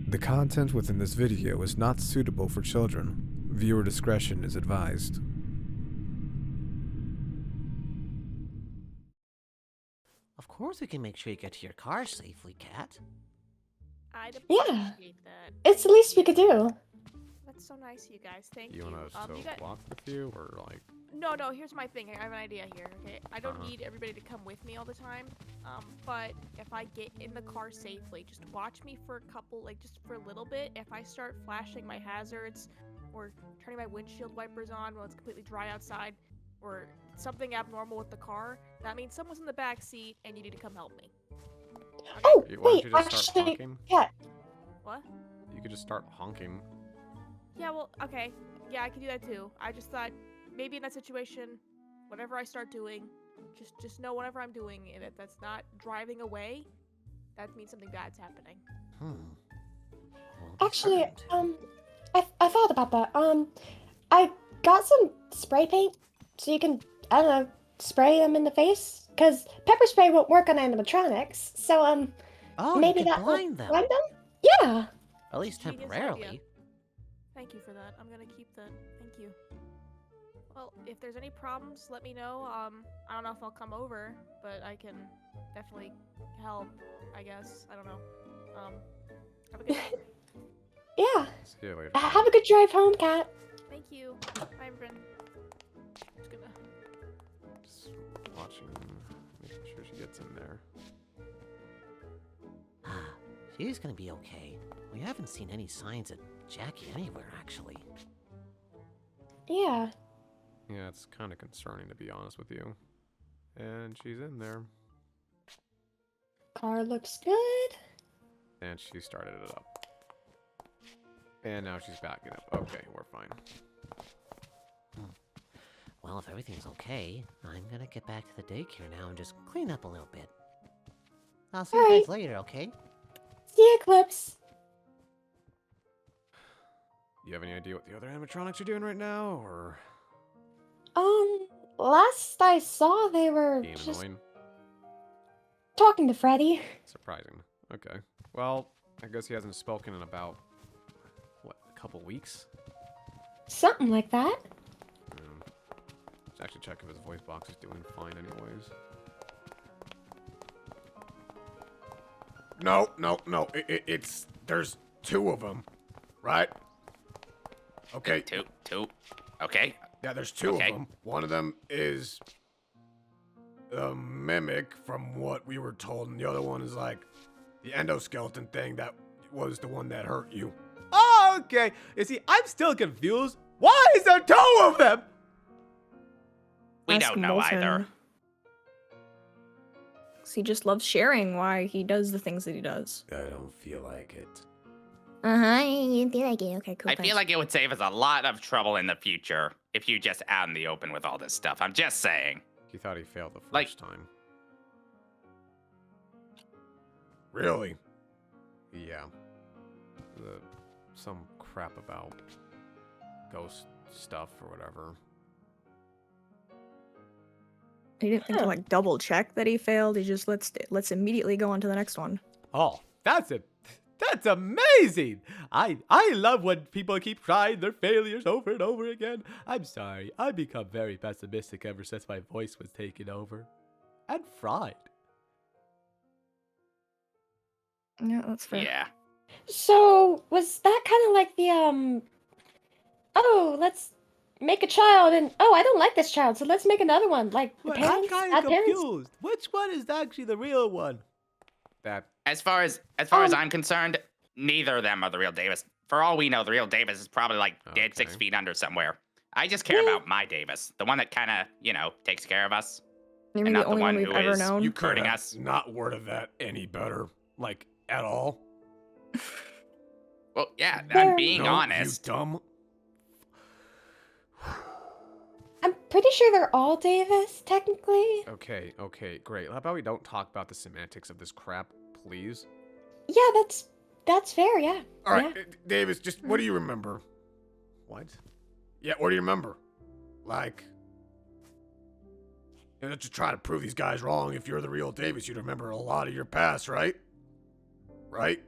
The content within this video is not suitable for children. Viewer discretion is advised. Of course we can make sure you get to your car safely, Cat. I'd Yeah. appreciate that. It's the least we could do. That's so nice of you guys. Thank you. You want us you to walk with you, or like? No, here's my thing. I have an idea here, okay? I don't need everybody to come with me all the time. But if I get in the car safely, just watch me for a couple, just for a little bit. If I start flashing my hazards or turning my windshield wipers on while it's completely dry outside, or something abnormal with the car, that means someone's in the back seat and you need to come help me. Okay? Oh, Why don't wait, you just start actually, honking? Cat. What? You could just start honking. Yeah, well, okay. Yeah, I can do that too. I just thought maybe in that situation, whatever I start doing, just know whatever I'm doing, and if that's not driving away, that means something bad's happening. Well, Actually, determined. I thought about that. I got some spray paint, so you can, I don't know, spray them in the face? Because pepper spray won't work on animatronics, so, Oh, maybe you can that will blind them. blind them? Yeah! At least Genius temporarily. idea. Thank you for that. I'm gonna keep that. Thank you. Well, if there's any problems, let me know. I don't know if I'll come over, but I can definitely help, I guess. I don't know. Have a good day. Yeah. See you later. Have a good drive home, Cat. Thank you. Bye, everyone. Just gonna... Just watching, making sure she gets in there. She's gonna be okay. We haven't seen any signs of Jackie anywhere, actually. Yeah. Yeah, it's kind of concerning, to be honest with you. And she's in there. Car looks good. And she started it up. And now she's backing up. Okay, we're fine. Well, if everything's okay, I'm gonna get back to the daycare now and just clean up a little bit. I'll see you Alright. guys later, okay? See you, Eclipse. You have any idea what the other animatronics are doing right now, or Last I saw, they were being just annoying? talking to Freddy. Surprising. Okay. Well, I guess he hasn't spoken in about, what, a couple weeks? Something like that. Let's actually check if his voice box is doing fine anyways. No. It's, there's two of them, right? Okay. Two. Okay. Yeah, there's two Okay. of them. One of them is the mimic from what we were told, and the other one is like the endoskeleton thing that was the one that hurt you. Oh, okay. You see, I'm still confused. Why is there two of them? We Ask don't know Molten. either. 'Cause he just loves sharing why he does the things that he does. I don't feel like it. You feel like it. Okay, cool. I feel like it would save us a lot of trouble in the future if you just out in the open with all this stuff. I'm just saying. He thought he failed the first Like- time. Really? Yeah. Some crap about ghost stuff or whatever. He didn't think to like double check that he failed. He just let's immediately go on to the next one. Oh, that's amazing. I love when people keep trying their failures over and over again. I'm sorry. I've become very pessimistic ever since my voice was taken over. And fried. Yeah, that's fair. Yeah. So, was that kind of like the, oh, let's make a child, and, oh, I don't like this child, so let's make another one, like, the But I'm parents, kind bad of parents? confused. Which one is actually the real one? That As far as I'm concerned, neither of them are the real Davis. For all we know, the real Davis is probably like dead 6 Okay. feet under somewhere. I just care about my Davis, the one that kind of, takes care of us. You And mean the not the only one one we've who ever is- known? you could hurting have us. not worded that any better, like at all. Well, yeah, They're- I'm being No, honest. You dumb. I'm pretty sure they're all Davis, technically. Okay, great. How about we don't talk about the semantics of this crap, please? Yeah, that's fair, yeah. All right, Yeah. Davis, just what do you remember? What? Yeah, what do you remember? Like, to try to prove these guys wrong. If you're the real Davis, you'd remember a lot of your past, right? Right?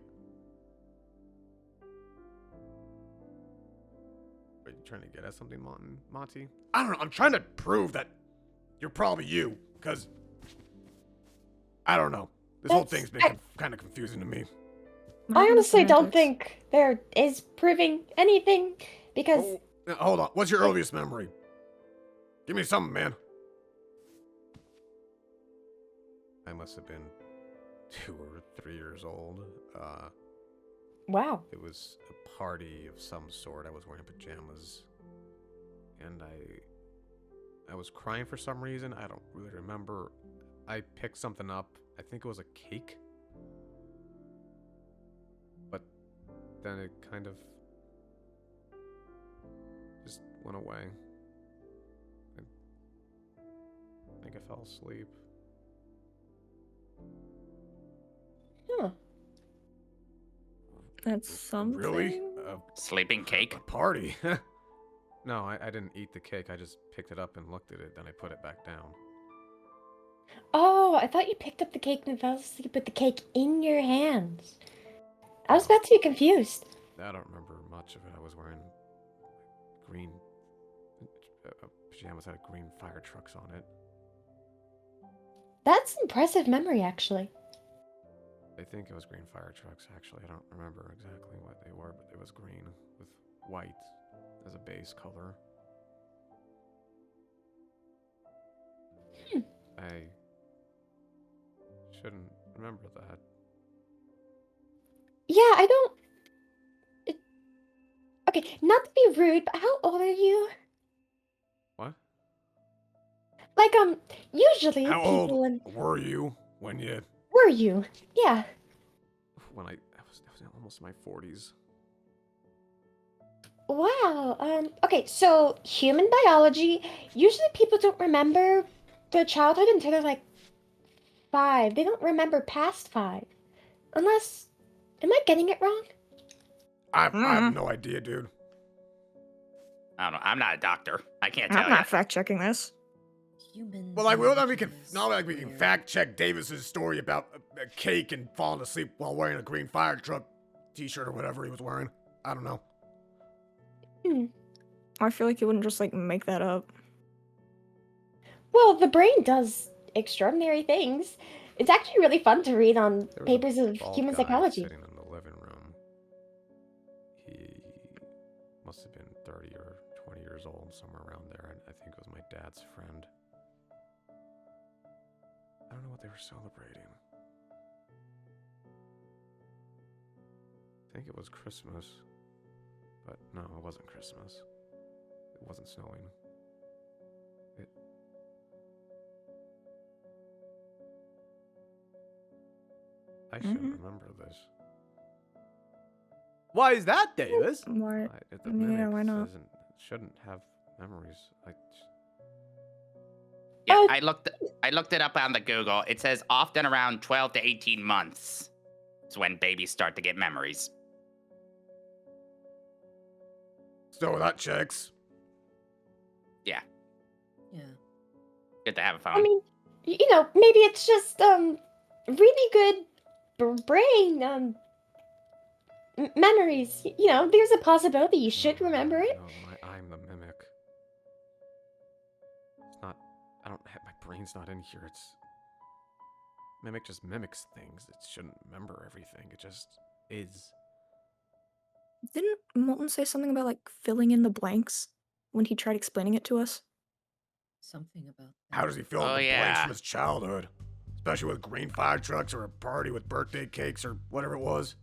Are you trying to get at something, Monty? I don't know. I'm trying to prove that you're probably you, because I don't know. This whole thing's been kind of confusing to me. I honestly don't think there is proving anything because. Oh, now, hold on. What's your earliest memory? Give me something, man. I must have been 2 or 3 years old. Wow. It was a party of some sort. I was wearing pajamas, and I was crying for some reason. I don't really remember. I picked something up. I think it was a cake. But then it kind of just went away. I think I fell asleep. Huh. That's something. Really? Sleeping cake? A party? No, I didn't eat the cake. I just picked it up and looked at it, then I put it back down. Oh, I thought you picked up the cake and fell asleep with the cake in your hands. I was about to be confused. I don't remember much of it. I was wearing green pajamas that had green fire trucks on it. That's impressive memory, actually. I think it was green fire trucks, actually. I don't remember exactly what they were, but it was green with white as a base color. I shouldn't remember that. Yeah, I don't. Okay, not to be rude, but how old are you? What? Like, usually How people old in. were you when you... Were you? Yeah. When I was almost in my 40s. Wow. Okay, so human biology, usually people don't remember their childhood until they're like 5. They don't remember past 5. Unless, am I getting it wrong? I have no idea, dude. I don't know. I'm not a doctor. I can't tell I'm you. not fact checking this. Humans. Well, like, well, then we can fact check Davis's story about a cake and falling asleep while wearing a green fire truck t-shirt or whatever he was wearing. I don't know. I feel like you wouldn't just like make that up. Well, the brain does extraordinary things. It's actually really fun to read on There was a papers of bald human guy psychology. sitting in the living room. He must have been 30 or 20 years old, somewhere around there. I think it was my dad's friend. I don't know what they were celebrating. I think it was Christmas. But no, it wasn't Christmas. It wasn't snowing. I shouldn't remember this. Why is that, Davis? Why? The Yeah, mimic why not? shouldn't have memories. Yeah, I looked it up on the Google. It says often around 12 to 18 months is when babies start to get memories. So that checks. Yeah, Yeah. good to have a phone. I mean, maybe it's just really good brain memories. There's a possibility you should remember it. No, I'm the mimic. It's not. I don't have my brain's not in here. It's mimic just mimics things. It shouldn't remember everything. It just is. Didn't Molten say something about like filling in the blanks when he tried explaining it to us? Something about that. How does he fill in Oh, the blanks yeah. from his childhood? Especially with green fire trucks or a party with birthday cakes or whatever it was.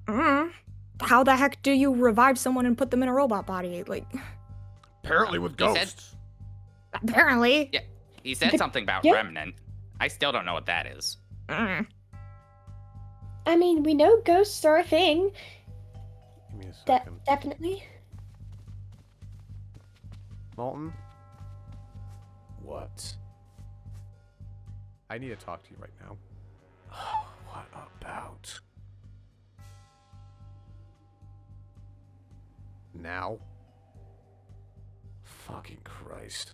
How the heck do you revive someone and put them in a robot body? Like, Apparently with He said- ghosts. apparently. Yeah, he said something about yeah. remnant. I still don't know what that is. Mm. I mean, we know ghosts are a thing. Give me a second. Definitely. Molten? What? I need to talk to you right now. What about? Now? Fucking Christ.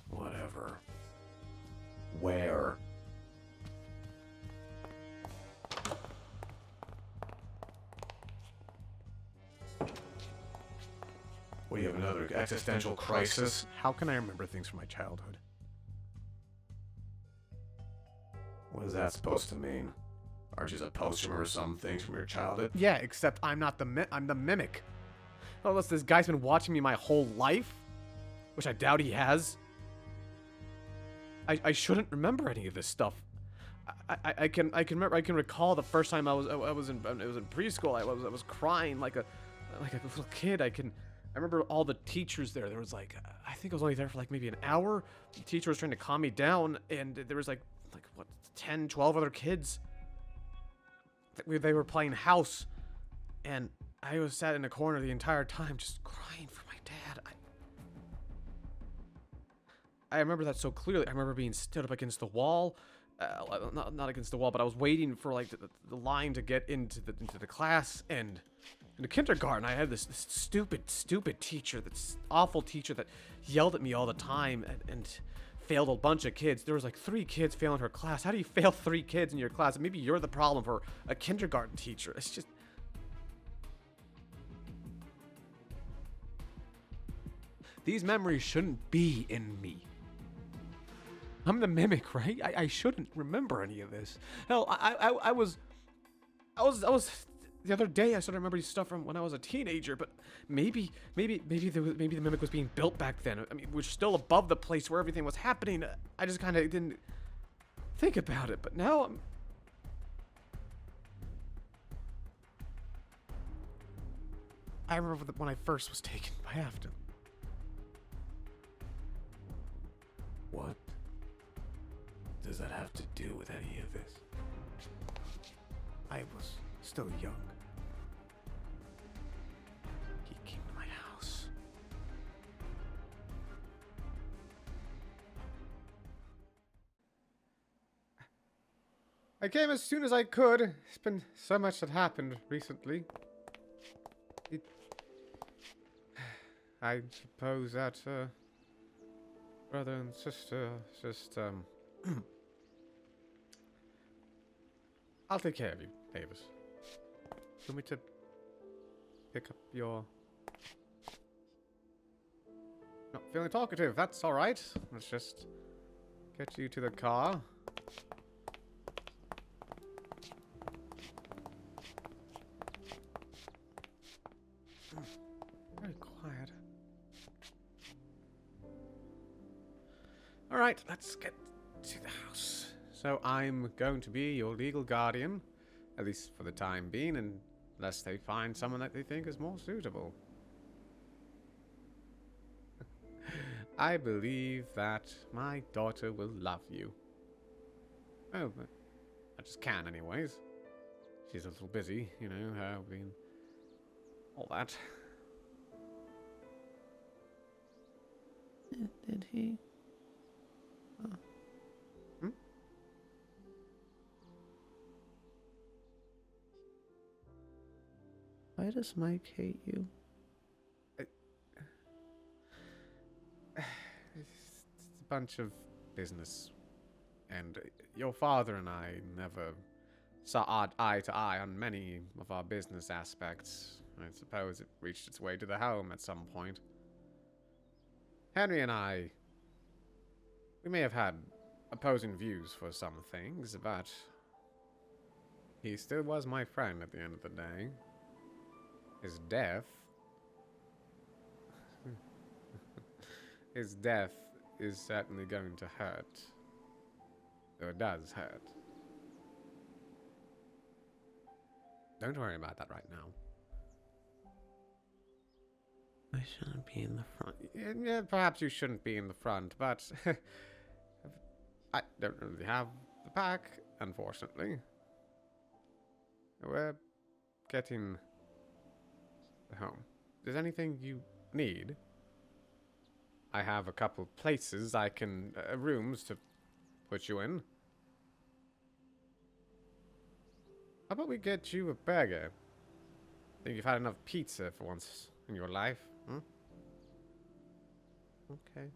Whatever. Where? What, do you have another existential crisis? How can I remember things from my childhood? What is that supposed to mean? Aren't you supposed to remember some things from your childhood? Yeah, except I'm not the I'm the mimic. Oh, listen, this guy's been watching me my whole life, which I doubt he has. I shouldn't remember any of this stuff. I can recall the first time I was in preschool. I was crying like a little kid. I remember all the teachers there. There was like, I think I was only there for like maybe an hour. The teacher was trying to calm me down, and there was like what, 10, 12 other kids. They were playing house, and I was sat in a corner the entire time just crying for my dad. I remember that so clearly. I remember being stood up against the wall. Not against the wall, but I was waiting for like the line to get into the class. And in the kindergarten, I had this stupid teacher, this awful teacher that yelled at me all the time and failed a bunch of kids. There was like 3 kids failing her class. How do you fail 3 kids in your class? Maybe you're the problem for a kindergarten teacher. It's just... These memories shouldn't be in me. I'm the mimic, right? I shouldn't remember any of this. Hell, I was the other day I started remembering stuff from when I was a teenager, but maybe the mimic was being built back then. I mean, we're still above the place where everything was happening. I just kind of didn't think about it, but now I remember when I first was taken by Afton. What does that have to do with any of this? I was still young. He came to my house. I came as soon as I could. It's been so much that happened recently. I suppose that, brother and sister, just, I'll take care of you, Davis. Want me to pick up your... Not feeling talkative, that's alright. Let's just get you to the car. Very quiet. Alright, let's get to the house. So I'm going to be your legal guardian, at least for the time being, unless they find someone that they think is more suitable. I believe that my daughter will love you. Oh, but I just can anyways. She's a little busy, you know, her being all that. Did he? Why does Mike hate you? It's a bunch of business. And your father and I never saw eye to eye on many of our business aspects. I suppose it reached its way to the home at some point. Henry and I, we may have had opposing views for some things, but he still was my friend at the end of the day. His death is certainly going to hurt. Though it does hurt. Don't worry about that right now. I shouldn't be in the front. Yeah, perhaps you shouldn't be in the front, but I don't really have the pack, unfortunately. We're getting home. If there's anything you need, I have a couple places I can, rooms to put you in. How about we get you a burger? I think you've had enough pizza for once in your life, hmm? Okay.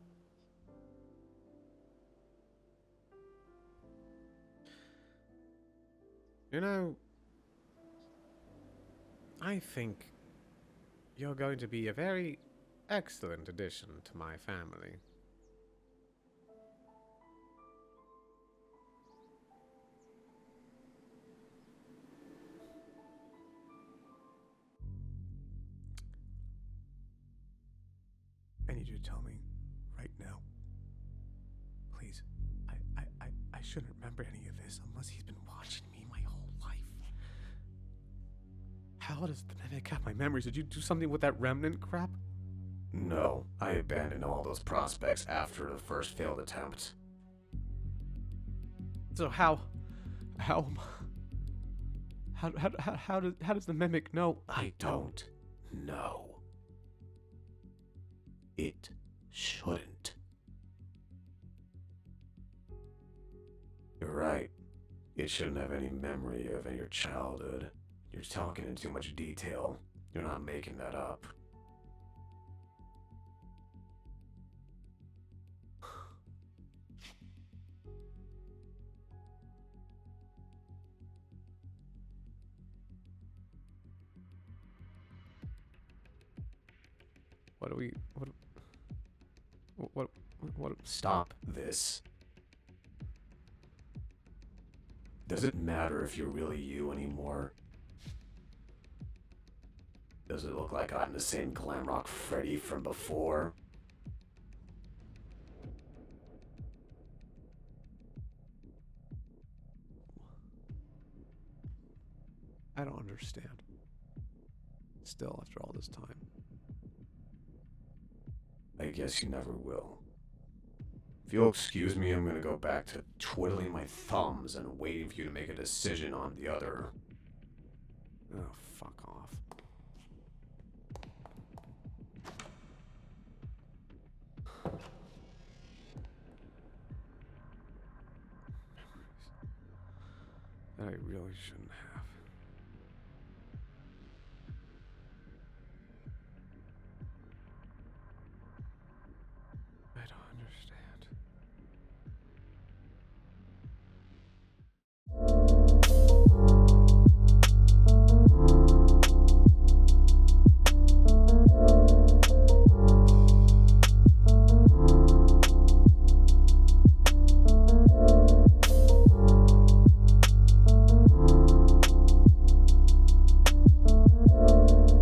You know, I think you're going to be a very excellent addition to my family. I need you to tell me right now. Please. I shouldn't remember any of this unless he's been watching me my whole life. How does the mimic have my memories? Did you do something with that remnant crap? No, I abandoned all those prospects after the first failed attempt. So how does the mimic know? I don't know. It shouldn't. You're right. It shouldn't have any memory of your childhood. You're talking in too much detail. You're not making that up. What Stop this. Does it matter if you're really you anymore? Does it look like I'm the same Glamrock Freddy from before? I don't understand. Still, after all this time. I guess you never will. If you'll excuse me, I'm gonna go back to twiddling my thumbs and waiting for you to make a decision on the other. Oh, fuck off. That I really shouldn't have.